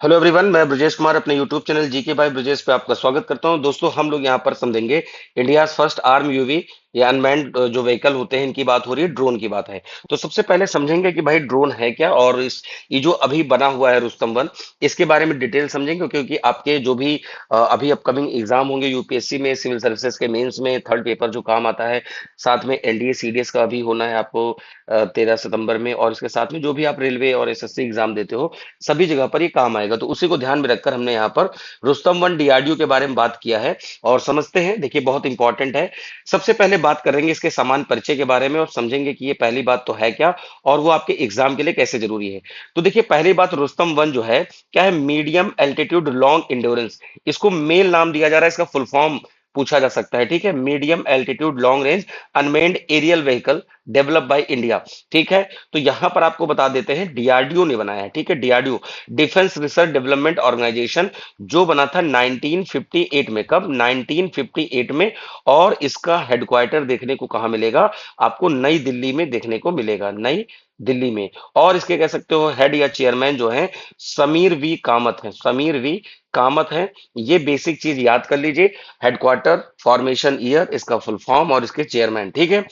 Hello everyone, मैं ब्रजेश कुमार अपने YouTube channel GK by Brajesh पे आपका स्वागत करता हूं। दोस्तों, हम लोग यहां पर समझेंगे इंडिया फर्स्ट आर्म यूवी या अनमैन्ड जो व्हीकल होते हैं, इनकी बात हो रही है, ड्रोन की बात है। तो सबसे पहले समझेंगे कि भाई ड्रोन है क्या, और इस ये जो अभी बना हुआ है रुस्तम वन, इसके बारे में डिटेल समझेंगे, क्योंकि आपके जो भी अभी अपकमिंग एग्जाम होंगे यूपीएससी में, सिविल सर्विसेज के मेंस में थर्ड पेपर जो काम आता है, साथ में एनडीए सीडीएस का अभी होना है आपको 13 सितंबर में, और इसके साथ में जो भी आप रेलवे और एसएससी एग्जाम देते हो, सभी जगह पर ये काम आएगा। तो उसी को ध्यान में रखकर हमने यहाँ पर रुस्तम वन डीआरडीओ के बारे में बात किया है और समझते हैं। देखिए, बहुत इंपॉर्टेंट है। सबसे पहले बात करेंगे इसके समान परिचय के बारे में और समझेंगे कि ये पहली बात तो है क्या और वो आपके एग्जाम के लिए कैसे जरूरी है। तो देखिए, पहली बात, रुस्तम वन जो है क्या है, मीडियम एल्टीट्यूड लॉन्ग इंड्योरेंस। इसको मेल नाम दिया जा रहा है, इसका फुल फॉर्म पूछा जा सकता है। ठीक है, medium altitude long range unmanned aerial vehicle develop by India. ठीक है, तो यहां पर आपको बता देते हैं डीआरडीओ ने बनाया है। ठीक है, DRDO defence research development organisation, जो बना था 1958 में। कब? 1958 में। और इसका हेडक्वार्टर देखने को कहां मिलेगा? आपको नई दिल्ली में देखने को मिलेगा, नई दिल्ली में। और इसके कह सकते हो हेड या चेयरमैन जो है समीर वी कामत है, समीर वी कामत है। ये बेसिक चीज याद कर लीजिए, हेडक्वार्टर, फॉर्मेशन ईयर, इसका फुल फॉर्म और इसके चेयरमैन। ठीक है,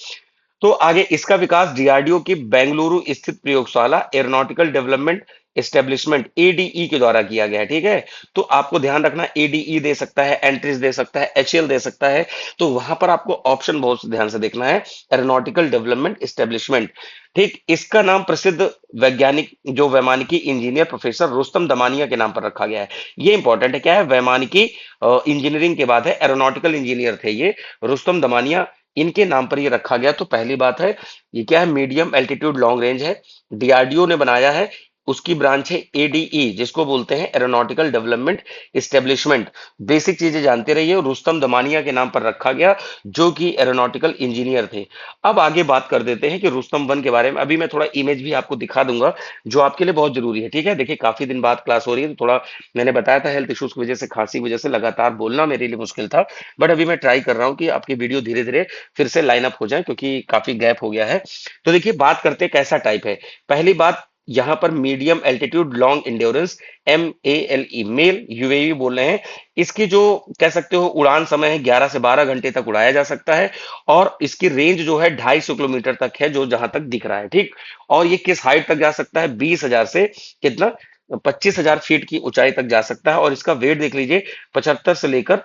तो आगे इसका विकास डीआरडीओ की बेंगलुरु स्थित प्रयोगशाला एरोनॉटिकल डेवलपमेंट एस्टेब्लिशमेंट एडीई के द्वारा किया गया है। ठीक है, तो आपको ध्यान रखना, एडीई दे सकता है, एंट्रीज दे सकता है, एचएल दे सकता है। तो वहां पर आपको ऑप्शन बहुत ध्यान से देखना है, एरोनॉटिकल डेवलपमेंट एस्टेब्लिशमेंट। ठीक, इसका नाम प्रसिद्ध वैज्ञानिक जो वैमानिकी इंजीनियर प्रोफेसर रुस्तम दमानिया के नाम पर रखा गया है। ये इंपॉर्टेंट है, क्या है, वैमानिकी इंजीनियरिंग के बाद है, एरोनॉटिकल इंजीनियर थे ये रुस्तम दमानिया, इनके नाम पर ये रखा गया। तो पहली बात है, ये क्या है, मीडियम एल्टीट्यूड लॉन्ग रेंज है, डीआरडीओ ने बनाया है। उसकी ब्रांच है एडीई, जिसको बोलते हैं एरोनॉटिकल डेवलपमेंट एस्टेब्लिशमेंट। बेसिक चीजें जानते रहिए, रुस्तम दमानिया के नाम पर रखा गया, जो कि एरोनॉटिकल इंजीनियर थे। अब आगे बात कर देते हैं कि रुस्तम वन के बारे में। अभी मैं थोड़ा इमेज भी आपको दिखा दूंगा, जो आपके लिए बहुत जरूरी है। ठीक है, देखिए काफी दिन बाद क्लास हो रही है, तो थोड़ा मैंने बताया था हेल्थ इश्यूज की वजह से, खांसी की वजह से लगातार बोलना मेरे लिए मुश्किल था। बट अभी मैं ट्राई कर रहा हूँ कि आपकी वीडियो धीरे धीरे फिर से लाइन अप हो जाए, क्योंकि काफी गैप हो गया है। तो देखिए, बात करते हैं कैसा टाइप है। पहली बात, यहां पर medium altitude long endurance, MELE, MALE UAV बोल रहे हैं। इसकी जो कह सकते हो उड़ान समय है, 11 से 12 घंटे तक उड़ाया जा सकता है। और इसकी रेंज जो है 250 किलोमीटर तक है, जो जहां तक दिख रहा है। ठीक, और ये किस हाइट तक जा सकता है? 20,000 से कितना, 25,000 फीट की ऊंचाई तक जा सकता है। और इसका वेट देख लीजिए, 75 से लेकर,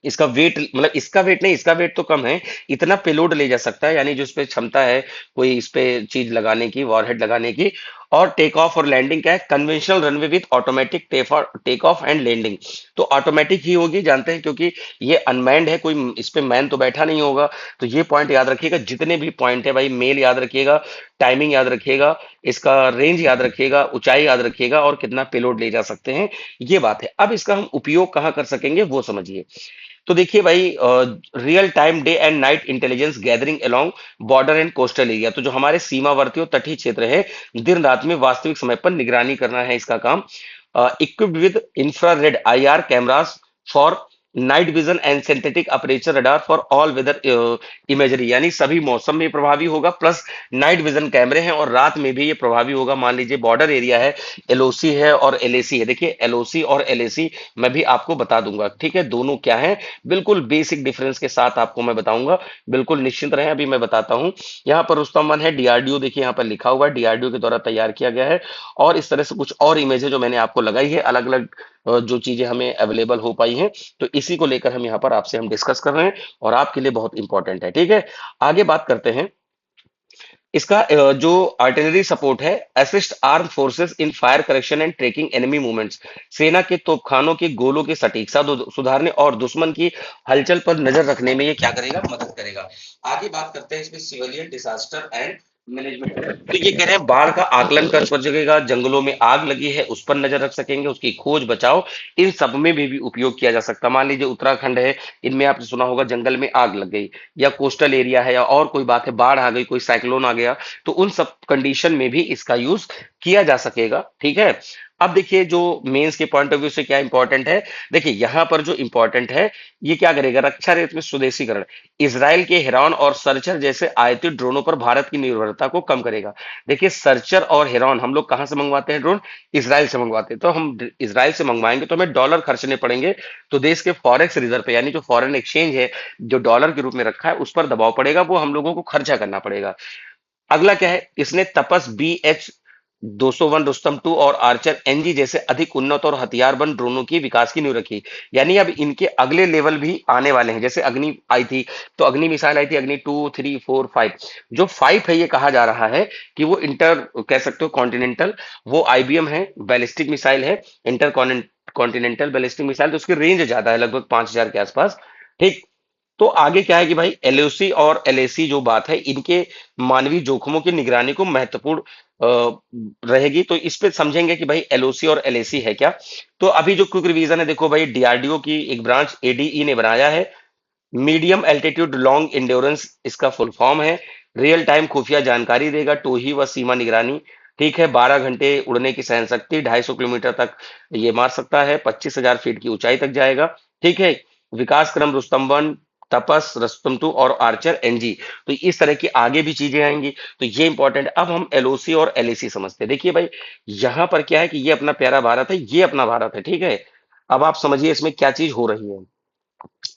इसका वेट मतलब इसका वेट नहीं, इसका वेट तो कम है, इतना पेलोड ले जा सकता है, यानी जो इस पे क्षमता है कोई इस पे चीज लगाने की, वॉरहेड लगाने की। और टेक ऑफ और लैंडिंग क्या है? Conventional runway with automatic take off and landing. तो ऑटोमेटिक ही होगी, जानते हैं, क्योंकि ये अनमैन्ड है, कोई इस पे मैन तो बैठा नहीं होगा। तो ये पॉइंट याद रखिएगा, जितने भी पॉइंट है भाई, मेल याद रखिएगा, टाइमिंग याद रखिएगा, इसका रेंज याद रखिएगा, ऊंचाई याद रखिएगा, और कितना पेलोड ले जा सकते हैं, ये बात है। अब इसका हम उपयोग कहाँ कर सकेंगे वो समझिए। तो देखिए भाई, real time day and night intelligence gathering along border and coastal area, तो जो हमारे सीमावर्ती और तटीय क्षेत्र है, दिन रात में वास्तविक समय पर निगरानी करना है इसका काम। Equipped with infrared IR cameras for night vision and synthetic aperture radar for all weather imagery, यानी सभी मौसम में प्रभावी होगा, प्लस नाइट विजन कैमरे हैं और रात में भी ये प्रभावी होगा। मान लीजिए बॉर्डर एरिया है, एलओसी है और एलएसी है। देखिए, एलओसी और एलएसी मैं भी आपको बता दूंगा। ठीक है, दोनों क्या है, बिल्कुल बेसिक डिफरेंस के साथ आपको मैं बताऊंगा, बिल्कुल निश्चिंत रहें। अभी मैं बताता हूं, यहाँ पर रुस्तम वन है, डीआरडीओ देखिए यहाँ पर लिखा हुआ है, डीआरडीओ के द्वारा तैयार किया गया है। और इस तरह से कुछ और इमेज है जो मैंने आपको लगाई है, अलग अलग जो चीजें हमें अवेलेबल हो पाई हैं, तो इसी को लेकर हम यहाँ पर आपसे हम डिस्कस कर रहे हैं, और आपके लिए बहुत इंपॉर्टेंट है। ठीक है, आगे बात करते हैं। इसका जो आर्टिलरी सपोर्ट है, assist arm forces in fire correction and tracking enemy movements, सेना के तोपखानों के गोलों की सटीकता सुधारने और दुश्मन की हलचल पर नजर रखने में ये क्या करेगा? मदद करेगा। आगे बात करते हैं इसमें सिविलियन डिजास्टर एंड मैनेजमेंट। तो ये कह रहे हैं बाढ़ का आकलन कर सकेगा, जंगलों में आग लगी है उस पर नजर रख सकेंगे, उसकी खोज बचाव, इन सब में भी उपयोग किया जा सकता है। मान लीजिए उत्तराखंड है, इनमें आपने सुना होगा जंगल में आग लग गई, या कोस्टल एरिया है, या और कोई बात है, बाढ़ आ गई, कोई साइक्लोन आ गया, तो उन सब कंडीशन में भी इसका यूज किया जा सकेगा। ठीक है, अब देखिए जो मेंस के पॉइंट ऑफ व्यू से क्या इंपॉर्टेंट है। देखिए यहां पर जो इंपॉर्टेंट है, ये क्या करेगा, रक्षा क्षेत्र में स्वदेशीकरण, इसराइल के हेरॉन और सर्चर जैसे आयातित ड्रोनों पर भारत की निर्भरता को कम करेगा। देखिए सर्चर और हेरॉन हम लोग कहां से मंगवाते हैं ड्रोन, इसराइल से मंगवाते हैं। तो हम इसराइल से मंगवाएंगे तो हमें डॉलर खर्चने पड़ेंगे, तो देश के फॉरेक्स रिजर्व पे, यानी जो फॉरेन एक्सचेंज है, जो डॉलर के रूप में रखा है, उस पर दबाव पड़ेगा, वो हम लोगों को खर्चा करना पड़ेगा। अगला क्या है, इसने तपस BH-201 रुस्तम 2 और आर्चर NG जैसे अधिक उन्नत और हथियारबंद ड्रोनों की विकास की नींव रखी। यानी अब इनके अगले लेवल भी आने वाले हैं। जैसे अग्नि आई थी, तो अग्नि मिसाइल आई थी, अग्नि 2, 3, 4, 5। जो 5 है, ये कहा जा रहा है कि वो इंटर कह सकते हो कॉन्टिनेंटल, वो IBM है, बैलिस्टिक मिसाइल है, इंटर कॉन्टिनेंटल बैलिस्टिक मिसाइल, तो उसकी रेंज ज्यादा है, लगभग 5,000 के आसपास। ठीक। तो आगे क्या है कि भाई LOC और LAC जो बात है, इनके मानवीय जोखिमों की निगरानी को महत्वपूर्ण रहेगी। तो इस पे समझेंगे कि भाई LOC और LAC है क्या। तो अभी जो क्विक रिवीजन है, देखो भाई DRDO की एक ब्रांच ADE ने बनाया है, मीडियम एल्टीट्यूड लॉन्ग इंड्योरेंस इसका फुल फॉर्म है। रियल टाइम खुफिया जानकारी देगा, टोही व सीमा निगरानी। ठीक है, 12 घंटे उड़ने की सहन शक्ति, 250 किलोमीटर तक ये मार सकता है, 25,000 फीट की ऊंचाई तक जाएगा। ठीक है, विकास क्रम रुस्तम वन, तपस, रुस्तम 2 और आर्चर NG। तो इस तरह की आगे भी चीजें आएंगी। तो ये इंपॉर्टेंट। अब हम LOC और LAC समझते हैं। देखिए भाई, यहां पर क्या है कि ये अपना प्यारा भारत है, ये अपना भारत है। ठीक है, अब आप समझिए इसमें क्या चीज हो रही है,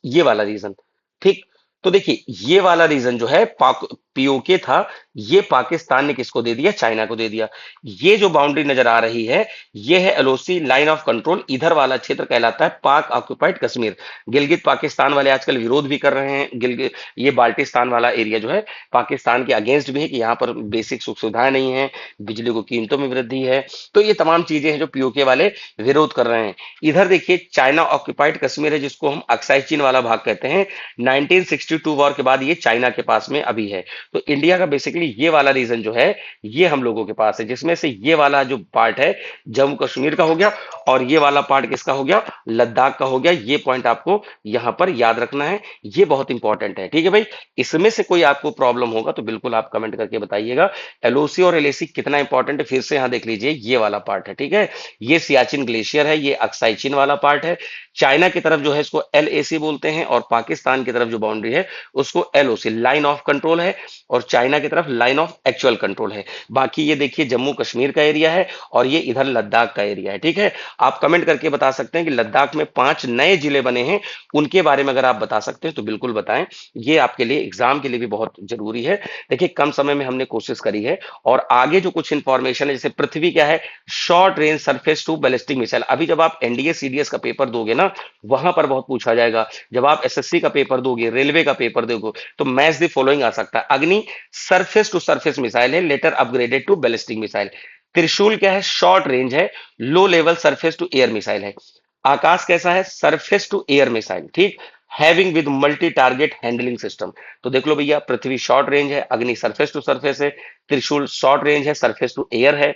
ये वाला रीजन। ठीक। तो देखिए ये वाला रीजन जो है पाक POK था, ये पाकिस्तान ने किसको दे दिया, चाइना को दे दिया। ये जो बाउंड्री नजर आ रही है, ये है LOC लाइन ऑफ कंट्रोल। इधर वाला क्षेत्र कहलाता है पाक ऑक्युपाइड कश्मीर। गिलगित पाकिस्तान वाले आजकल विरोध भी कर रहे हैं। गिलगित, ये बाल्टिस्तान वाला एरिया जो है, पाकिस्तान के अगेंस्ट भी है कि यहाँ पर बेसिक सुख सुविधाएं नहीं है, बिजली को कीमतों में वृद्धि है। तो ये तमाम चीजें हैं जो POK वाले विरोध कर रहे हैं। इधर देखिए चाइना ऑक्युपाइड कश्मीर है, जिसको हम अक्साई चीन वाला भाग कहते हैं। 1962 वॉर के बाद ये चाइना के पास में अभी है। तो इंडिया का बेसिकली ये वाला रीजन जो है, ये हम लोगों के पास है, जिसमें से ये वाला जो पार्ट है जम्मू कश्मीर का हो गया, और ये वाला पार्ट किसका हो गया, लद्दाख का हो गया। ये पॉइंट आपको यहां पर याद रखना है, ये बहुत इंपॉर्टेंट है। ठीक है भाई, इसमें से कोई आपको प्रॉब्लम होगा तो बिल्कुल आप कमेंट करके बताइएगा। LOC और LAC कितना इंपॉर्टेंट है, फिर से यहां देख लीजिए, ये वाला पार्ट है। ठीक है, ये सियाचिन ग्लेशियर है, ये अक्साई चीन वाला पार्ट है। चाइना की तरफ जो है इसको LAC बोलते हैं, और पाकिस्तान की तरफ जो बाउंड्री है उसको LOC लाइन ऑफ कंट्रोल है, और चाइना की तरफ लाइन ऑफ एक्चुअल कंट्रोल है। बाकी ये देखिए जम्मू कश्मीर का एरिया है, और ये इधर लद्दाख का एरिया है। ठीक है, आप कमेंट करके बता सकते हैं कि लद्दाख में 5 नए जिले बने हैं, उनके बारे में अगर आप बता सकते हैं तो बिल्कुल बताएं। ये आपके लिए एग्जाम के लिए भी बहुत जरूरी है। देखिए कम समय में हमने कोशिश करी है, और आगे जो कुछ इंफॉर्मेशन है, जैसे पृथ्वी क्या है, short range surface to ballistic missile. अभी जब आप NDA CDS का पेपर दोगे ना, वहां पर बहुत पूछा जाएगा। जब आप SSC का पेपर दोगे, रेलवे का पेपर दोगे, तो मैच द फॉलोइंग आ सकता है। Agni surface to surface missile है, later upgraded to ballistic missile. Trishul क्या है, शॉर्ट रेंज है, low level surface to air missile है। आकाश कैसा है, सरफेस टू एयर मिसाइल। ठीक, having with multi target handling system. तो देख लो भैया, पृथ्वी शॉर्ट रेंज है, अग्नि सरफेस टू सरफेस है, त्रिशूल शॉर्ट रेंज है, सरफेस टू एयर है,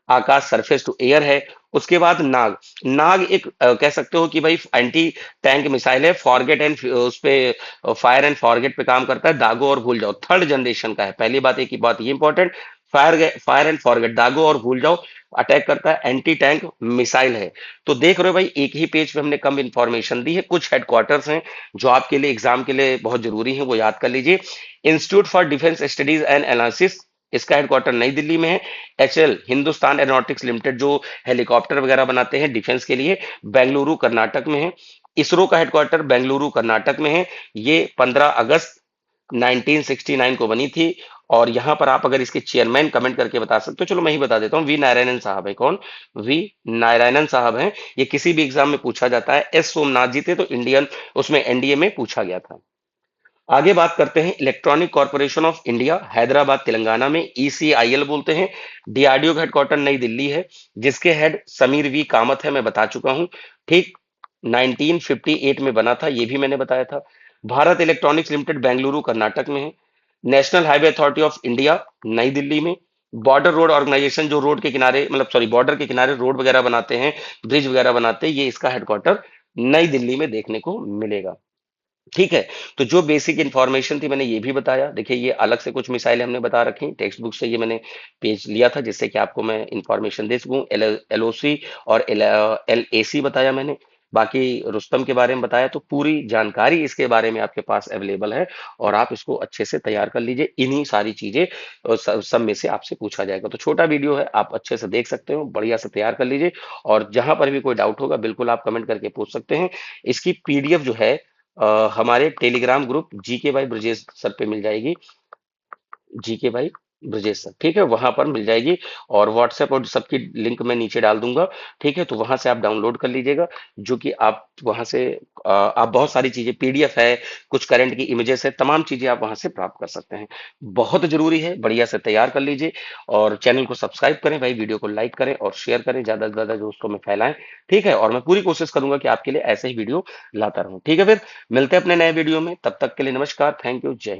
आकाश सरफेस टू एयर है। उसके बाद नाग, नाग एक कह सकते हो कि भाई एंटी टैंक मिसाइल है, फॉरगेट एंड उस पे फायर एंड फॉरगेट पे काम करता है, दागो और भूल जाओ, थर्ड जनरेशन का है। पहली बात, एक ही बात ये इंपॉर्टेंट, फायर एंड फॉरगेट, दागो और भूल जाओ, अटैक करता है, एंटी टैंक मिसाइल है। तो देख रहे हो भाई, एक ही पेज पे हमने कम इंफॉर्मेशन दी है। कुछ हेडक्वार्टर्स हैं जो आपके लिए एग्जाम के लिए बहुत जरूरी है, वो याद कर लीजिए। Institute for defence studies and analysis, इसका हेडक्वार्टर नई दिल्ली में है। HL हिंदुस्तान एरोनॉटिक्स लिमिटेड जो हेलीकॉप्टर वगैरह बनाते हैं डिफेंस के लिए, बेंगलुरु कर्नाटक में है। इसरो का हेडक्वार्टर बेंगलुरु कर्नाटक में है। ये 15 अगस्त 1969 को बनी थी। और यहां पर आप अगर इसके चेयरमैन कमेंट करके बता सकते हो, चलो मैं ही बता देता हूँ, वी नारायणन साहब है। कौन, वी नारायणन साहब हैं। ये किसी भी एग्जाम में पूछा जाता है। S सोमनाथ जी थे, तो इंडियन उसमें NDA में पूछा गया था। आगे बात करते हैं, electronic corporation of India, Hyderabad Telangana में, ECIL बोलते हैं। DRDO का हेडक्वार्टर नई दिल्ली है, जिसके हेड समीर V कामत है, मैं बता चुका हूं। ठीक, 1958 में बना था, ये भी मैंने बताया था। भारत इलेक्ट्रॉनिक्स लिमिटेड बेंगलुरु कर्नाटक में है। National highway authority of India नई दिल्ली में। बॉर्डर रोड ऑर्गेनाइजेशन जो रोड के किनारे, मतलब सॉरी, बॉर्डर के किनारे रोड वगैरह बनाते हैं, ब्रिज वगैरह बनाते हैं, ये इसका हेडक्वार्टर नई दिल्ली में देखने को मिलेगा। ठीक है। तो जो बेसिक इंफॉर्मेशन थी मैंने ये भी बताया। देखिए ये अलग से कुछ मिसाइलें हमने बता रखी, टेक्स्ट बुक से ये मैंने पेज लिया था जिससे कि आपको मैं इंफॉर्मेशन दे सकूं। एलओसी और एल ए सी बताया मैंने। बाकी रुस्तम के बारे में बताया। तो पूरी जानकारी इसके बारे में आपके पास अवेलेबल है और आप इसको अच्छे से तैयार कर लीजिए। इन्हीं सारी चीजें सब में से आपसे पूछा जाएगा। तो छोटा वीडियो है, आप अच्छे से देख सकते हो, बढ़िया से तैयार कर लीजिए। और जहां पर भी कोई डाउट होगा बिल्कुल आप कमेंट करके पूछ सकते हैं। इसकी पीडीएफ जो है हमारे Telegram group GK by Brajesh sir पे मिल जाएगी। जीके बाई ब्रजेश सर, ठीक है, वहां पर मिल जाएगी। और व्हाट्सएप और सबकी लिंक मैं नीचे डाल दूंगा। ठीक है, तो वहां से आप डाउनलोड कर लीजिएगा। जो कि आप वहां से आप बहुत सारी चीजें, पीडीएफ है, कुछ करंट की इमेजेस है, तमाम चीजें आप वहां से प्राप्त कर सकते हैं। बहुत जरूरी है, बढ़िया से तैयार कर लीजिए। और चैनल को सब्सक्राइब करें भाई, वीडियो को लाइक करें और शेयर करें, ज्यादा से ज्यादा दोस्तों में फैलाएं। ठीक है, और मैं पूरी कोशिश करूंगा कि आपके लिए ऐसे ही वीडियो लाता रहूं। ठीक है, फिर मिलते हैं अपने नए वीडियो में। तब तक के लिए नमस्कार, थैंक यू, जय हिंद।